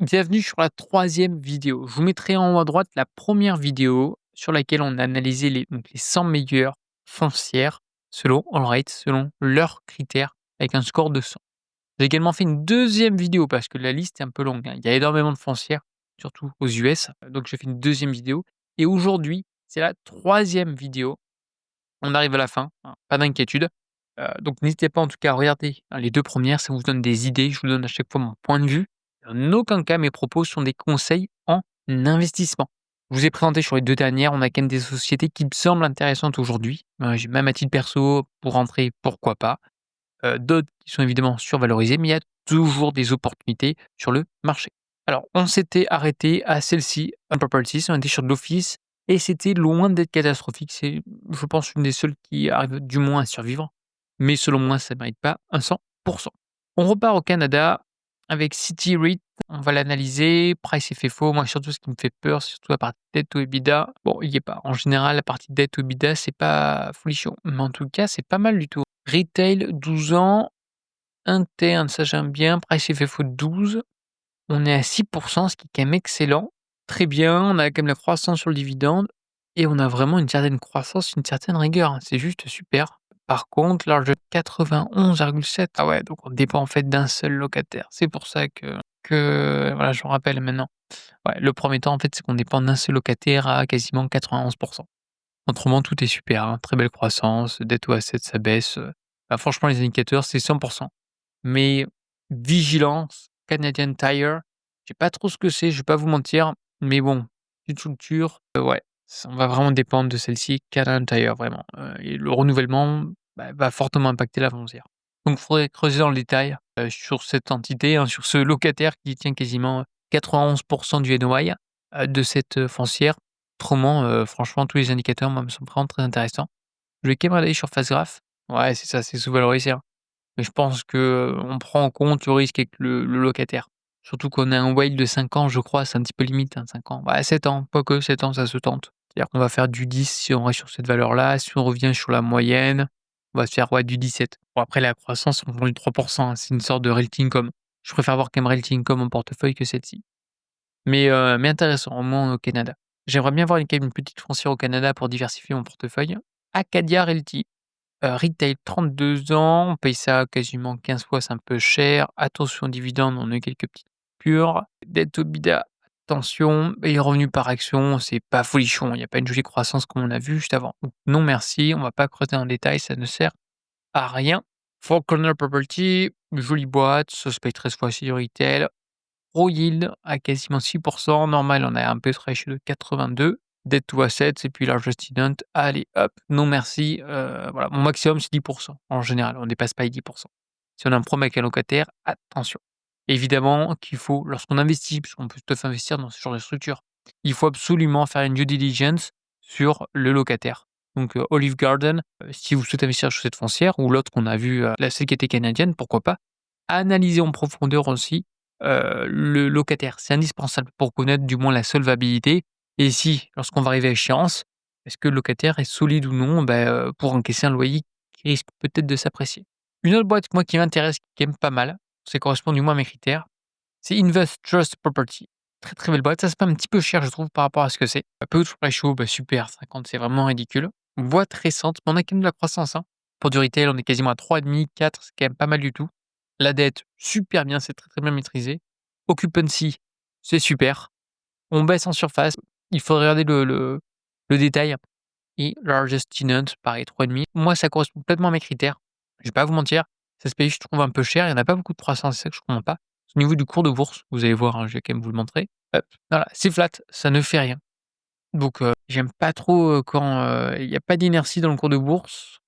Bienvenue sur la troisième vidéo. Je vous mettrai en haut à droite la première vidéo sur laquelle on a analysé les 100 meilleures foncières selon Allrate, selon leurs critères, avec un score de 100. J'ai également fait une deuxième vidéo parce que la liste est un peu longue, hein. Il y a énormément de foncières, surtout aux US. Donc j'ai fait une deuxième vidéo. Et aujourd'hui, c'est la troisième vidéo. On arrive à la fin, hein, pas d'inquiétude. Donc n'hésitez pas en tout cas à regarder, hein, les 2 premières, ça vous donne des idées. Je vous donne à chaque fois mon point de vue. En aucun cas mes propos sont des conseils en investissement. Je vous ai présenté sur les 2 dernières, on a quand même des sociétés qui me semblent intéressantes aujourd'hui. J'ai même à titre perso, pour rentrer, pourquoi pas. D'autres qui sont évidemment survalorisées, mais il y a toujours des opportunités sur le marché. Alors, on s'était arrêté à celle-ci, Un Properties, on était sur de l'office et c'était loin d'être catastrophique. C'est, je pense, une des seules qui arrive du moins à survivre, mais selon moi, ça ne mérite pas un 100. On repart au Canada avec City REIT. On va l'analyser, price et FFO. Moi, surtout, ce qui me fait peur, c'est surtout la partie dette to EBITDA. Bon, il y est pas. En général, la partie dette to EBITDA, c'est pas folichon, mais en tout cas, c'est pas mal du tout. Retail 12 ans, interne, ça j'aime bien, price FFO 12, on est à 6 ce qui est quand même excellent. Très bien, on a quand même la croissance sur le dividende et on a vraiment une certaine croissance, une certaine rigueur, hein, c'est juste super. Par contre, large 91,7, ah ouais, donc on dépend en fait d'un seul locataire. C'est pour ça que voilà, je me rappelle maintenant. Ouais, le premier temps en fait, c'est qu'on dépend d'un seul locataire à quasiment 91. Autrement, tout est super, hein, très belle croissance, dette to asset, ça baisse, bah, franchement les indicateurs, c'est 100. Mais vigilance, Canadian Tire, je sais pas trop ce que c'est, je vais pas vous mentir, mais bon, petite structure, ouais, on va vraiment dépendre de celle-ci, Canadian Tire vraiment, et le renouvellement, bah, va fortement impacter la foncière. Donc il faudrait creuser dans le détail, sur cette entité, hein, sur ce locataire qui tient quasiment 91 du NOI, de cette, foncière. Autrement, franchement tous les indicateurs, moi, me semblent vraiment très intéressants. Je vais quand même regarder sur Facegraph. Ouais, c'est ça, c'est sous-valorisé, hein. Mais je pense que on prend en compte le risque avec le locataire. Surtout qu'on a un whale de 5 ans, je crois, c'est un petit peu limite, hein, 5 ans. Ouais, 7 ans, quoique 7 ans, ça se tente. C'est-à-dire qu'on va faire du 10 si on reste sur cette valeur-là. Si on revient sur la moyenne, on va se faire, ouais, du 17. Bon, après la croissance, on prend du 3, hein, c'est une sorte de Realty Income. Je préfère avoir quand même Realty Income en portefeuille que celle-ci. Mais intéressant, au moins au Canada. J'aimerais bien avoir quand même une petite foncière au Canada pour diversifier mon portefeuille. Acadia Realty. Retail 32 ans, on paye ça quasiment 15 fois, c'est un peu cher. Attention aux dividendes, on a eu quelques petites coupures. Dette au EBITDA, attention. Et revenus par action, c'est pas folichon, il y a pas une jolie croissance comme on a vu juste avant. Donc non merci, on va pas creuser en détail, ça ne sert à rien. Four Corner Property, jolie boîte, ça se paye 13 fois aussi du retail. Pro yield à quasiment 6. Normal, on a un peu ratio de 82. Debt to assets et puis large student, allez hop, non merci, voilà, mon maximum c'est 10. En général, on ne dépasse pas les 10. Si on a un problème avec un locataire, attention. Évidemment qu'il faut, lorsqu'on investit, puisqu'on peut tout à fait investir dans ce genre de structure, il faut absolument faire une due diligence sur le locataire. Donc, Olive Garden, si vous souhaitez investir sur cette foncière ou l'autre qu'on a vu, la celle qui était canadienne, pourquoi pas. Analyser en profondeur aussi, le locataire. C'est indispensable pour connaître du moins la solvabilité et si, lorsqu'on va arriver à échéance, est-ce que le locataire est solide ou non, pour encaisser un loyer qui risque peut-être de s'apprécier. Une autre boîte, moi, qui m'intéresse, qui est quand même pas mal, ça correspond du moins à mes critères, c'est Invest Trust Property. Très, très belle boîte. Ça se paie un petit peu cher, je trouve, par rapport à ce que c'est. Peu de ratio, super, 50, c'est vraiment ridicule. Boîte récente, mais on a quand même de la croissance, hein. Pour du retail, on est quasiment à 3,5, 4, c'est quand même pas mal du tout. La dette, super bien, c'est très, très bien maîtrisé. Occupancy, c'est super. On baisse en surface. Il faut regarder le détail. Et largest tenant, pareil, 3,5. Moi, ça correspond complètement à mes critères. Je vais pas vous mentir, ça se paye, je trouve, un peu cher. Il y en a pas beaucoup de croissance, c'est ça que je comprends pas. Au niveau du cours de bourse, vous allez voir, hein, je vais quand même vous le montrer. Hop, voilà, c'est flat, ça ne fait rien. Donc, j'aime pas trop, quand, il y a pas d'inertie dans le cours de bourse.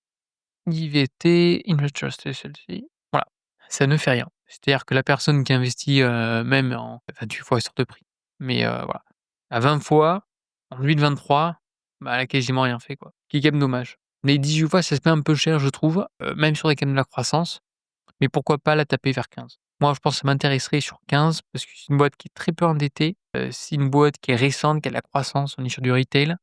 IVT, Investor c'est celle-ci. Voilà, ça ne fait rien. C'est-à-dire que la personne qui investit, même en 28 fois sur de prix, mais voilà, à 20 fois, en 2023, bah, elle a quasiment rien fait, quoi. Qui est quand même dommage. Mais 18 fois, ça se fait un peu cher, je trouve, même sur les canaux de la croissance, mais pourquoi pas la taper vers 15? Moi, je pense que ça m'intéresserait sur 15 parce que c'est une boîte qui est très peu endettée, c'est une boîte qui est récente, qui a de la croissance, on est sur du retail.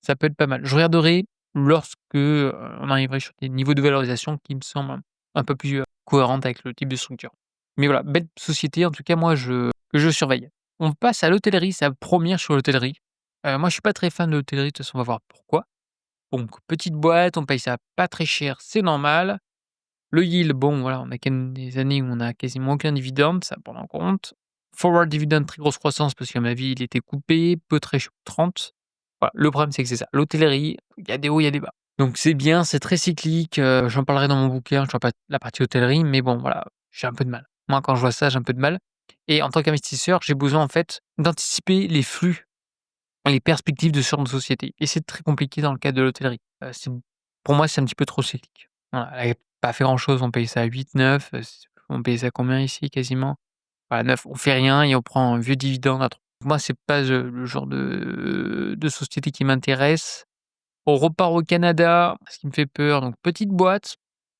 Ça peut être pas mal. Je regarderai lorsque, on arriverait sur des niveaux de valorisation qui me semblent un peu plus, cohérentes avec le type de structure. Mais voilà, belle société en tout cas moi que je surveille. On passe à l'hôtellerie, c'est la 1re sur l'hôtellerie. Moi, je suis pas très fan de l'hôtellerie, de toute façon, on va voir pourquoi. Donc petite boîte, on paye ça pas très cher, c'est normal. Le yield, bon, voilà, on a quand même des années où on a quasiment aucun dividende, ça à prendre en compte. Forward dividend, très grosse croissance parce qu'à ma vie, il était coupé, peu très 30. Voilà, le problème, c'est que c'est ça. L'hôtellerie, il y a des hauts, il y a des bas. Donc c'est bien, c'est très cyclique, j'en parlerai dans mon bouquin, je vois pas la partie hôtellerie, mais bon, voilà, j'ai un peu de mal. Moi, quand je vois ça, j'ai un peu de mal et en tant qu'investisseur, j'ai besoin, en fait, d'anticiper les flux, les perspectives de sur une société et c'est très compliqué dans le cadre de l'hôtellerie. C'est pour moi, c'est un petit peu trop cyclique. Voilà, elle avait pas fait grand-chose, on paye ça à 8-9, on paye ça combien ici quasiment? Voilà 9, on fait rien et on prend un vieux dividende à 3. Moi, c'est pas, le genre de société qui m'intéresse. On repart au Canada, ce qui me fait peur, donc petite boîte,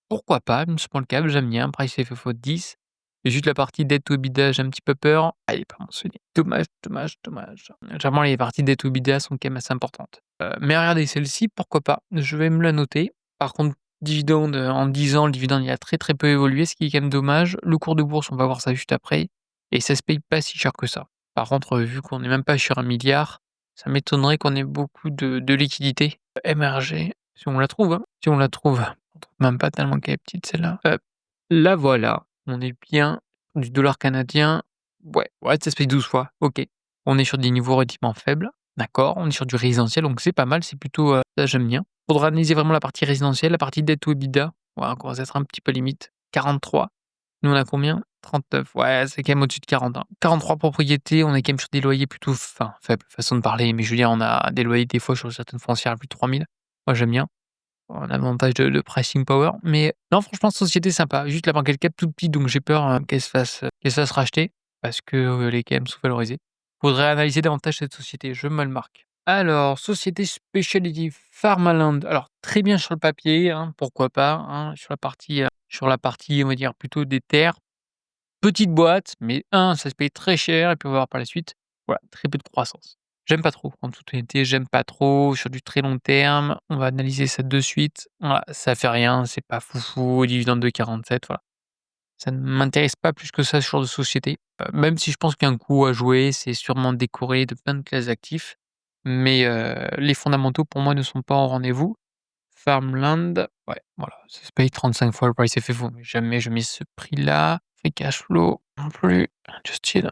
pourquoi pas, une small cap, j'aime bien, price FFO 10. Et juste la partie dette to EBITDA, j'ai un petit peu peur. Elle est pas mentionnée. Dommage, dommage, dommage. Généralement, les parties dette to EBITDA sont quand même assez importantes. Mais regardez, celle-ci, pourquoi pas? Je vais me la noter. Par contre, dividende, en 10 ans, le dividende, il a très, très peu évolué, ce qui est quand même dommage. Le cours de bourse, on va voir ça juste après et ça se paye pas si cher que ça. Par contre, vu qu'on est même pas sur 1 milliard, ça m'étonnerait qu'on ait beaucoup de liquidités émerger, si on la trouve, hein, si on la trouve. On trouve même pas tellement qu'elle est petite celle-là. La voilà, on est bien du dollar canadien. Ouais, ouais, ça se paye 12 fois, OK. On est sur des niveaux relativement faibles, d'accord. On est sur du résidentiel, donc c'est pas mal, c'est plutôt, ça j'aime bien. Faudra analyser vraiment la partie résidentielle, la partie dette to EBITDA, ouais, on commence à être un petit peu limite. 43. Nous on a combien? 39. Ouais, c'est quand même au-dessus de 40, hein. 43 propriétés, on est quand même sur des loyers plutôt faibles, façon de parler, mais je veux dire, on a des loyers des fois sur certaines foncières à plus de 3 000. Moi j'aime bien. Un avantage de pricing power, mais non franchement société sympa. Juste la market cap toute petite donc j'ai peur, qu'elle se fasse racheter parce que, elle est quand même sous-valorisée. Faudrait analyser davantage cette société, je me le marque. Alors société Specialty Pharmaland, alors très bien sur le papier, hein, pourquoi pas, hein, sur la partie on va dire plutôt des terres. Petite boîte, mais ça se paye très cher et puis on va voir par la suite, voilà, très peu de croissance. J'aime pas trop, en toute honnêteté, j'aime pas trop sur du très long terme. On va analyser ça de suite. Voilà, ça fait rien, c'est pas foufou, dividende de 47, voilà. Ça ne m'intéresse pas plus que ça, ce genre de société. Même si je pense qu'il y a un coup à jouer, c'est sûrement décoré de plein de classes d'actifs, mais les fondamentaux pour moi ne sont pas au rendez-vous. Farmland, ouais, voilà, ça se paye 35 fois le price FFO, mais jamais je mets ce prix-là. Free cash flow non plus. Adjusted.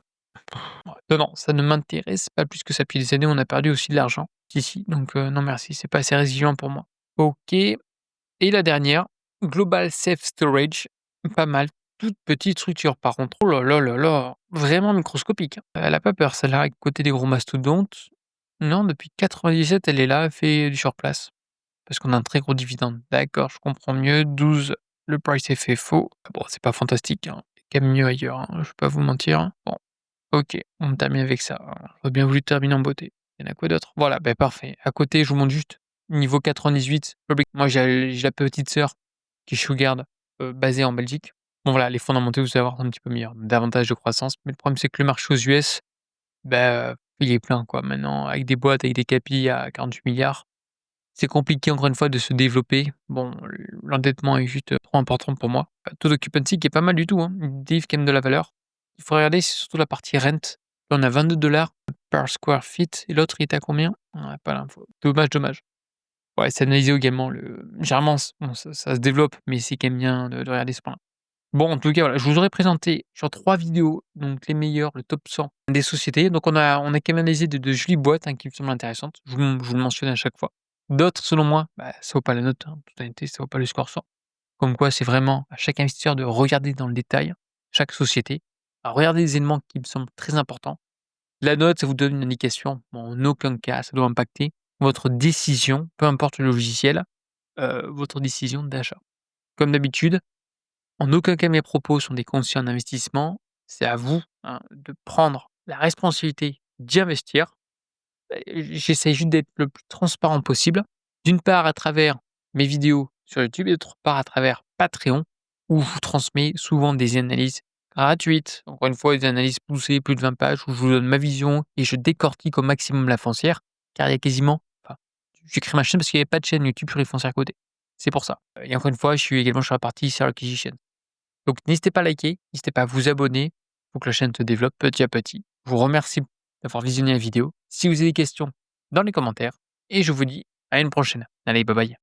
Ouais. Non, non, ça ne m'intéresse pas plus que ça. Puis des années, on a perdu aussi de l'argent ici, donc non merci, c'est pas assez résilient pour moi. OK, et la dernière, Global Safe Storage, pas mal. Toute petite structure par contre. Oh là là là là, vraiment microscopique, hein. Elle a pas peur celle-là, à côté des gros mastodontes. Non, depuis 97, elle est là, elle fait du surplace. Parce qu'on a un très gros dividende. D'accord, je comprends mieux. 12, le price FFO. Bon, c'est pas fantastique, hein. Il y a quand même mieux ailleurs, hein, je vais pas vous mentir. Bon, OK, on termine avec ça, hein. J'aurais bien voulu terminer en beauté. Il y en a quoi d'autre? Voilà, ben parfait. À côté, je vous montre juste niveau 98, moi j'ai la petite sœur qui est Shugard, basée en Belgique. Bon voilà, les fondamentaux, vous allez voir, sont un petit peu meilleurs, davantage de croissance. Mais le problème, c'est que le marché aux US, il est plein quoi maintenant, avec des boîtes, avec des capis à 48 milliards. C'est compliqué encore une fois de se développer. Bon, l'endettement est juste, trop important pour moi. Taux d'occupancy qui est pas mal du tout, hein. Ils délivrent quand même de la valeur. Il faut regarder, c'est surtout la partie rent. Là, on a 22 per square feet et l'autre il était à combien? On a pas l'info. Dommage, dommage. Ouais, c'est analysé également généralement bon ça se développe, mais c'est quand même bien de regarder ce point-là. Bon, en tout cas, voilà, je vous aurais présenté sur 3 vidéos, donc les meilleurs, le top 100 des sociétés. Donc on a quand même analysé de jolies boîtes, hein, qui me semblent intéressantes. Je vous le mentionne à chaque fois. D'autres, selon moi, ça vaut pas la note, hein, en toute honnêteté, ça vaut pas le score 100. Comme quoi, c'est vraiment à chaque investisseur de regarder dans le détail chaque société, à regarder les éléments qui me semblent très importants. La note, ça vous donne une indication, mais en aucun cas, ça doit impacter votre décision, peu importe le logiciel, votre décision d'achat. Comme d'habitude, en aucun cas mes propos sont des conseils en investissement. C'est à vous, hein, de prendre la responsabilité d'y investir. J'essaie juste d'être le plus transparent possible. D'une part à travers mes vidéos sur YouTube et d'autre part à travers Patreon où je vous transmets souvent des analyses gratuites. Encore une fois, des analyses poussées, plus de 20 pages où je vous donne ma vision et je décortique au maximum la foncière car il y a quasiment j'ai créé ma chaîne parce qu'il n'y avait pas de chaîne YouTube sur les foncières à côté. C'est pour ça. Et encore une fois, je suis également sur la partie Seller Acquisition. Donc n'hésitez pas à liker, n'hésitez pas à vous abonner. faut que la chaîne se développe petit à petit. Je vous remercie d'avoir visionné la vidéo. Si vous avez des questions, dans les commentaires et je vous dis à une prochaine. Allez, bye bye.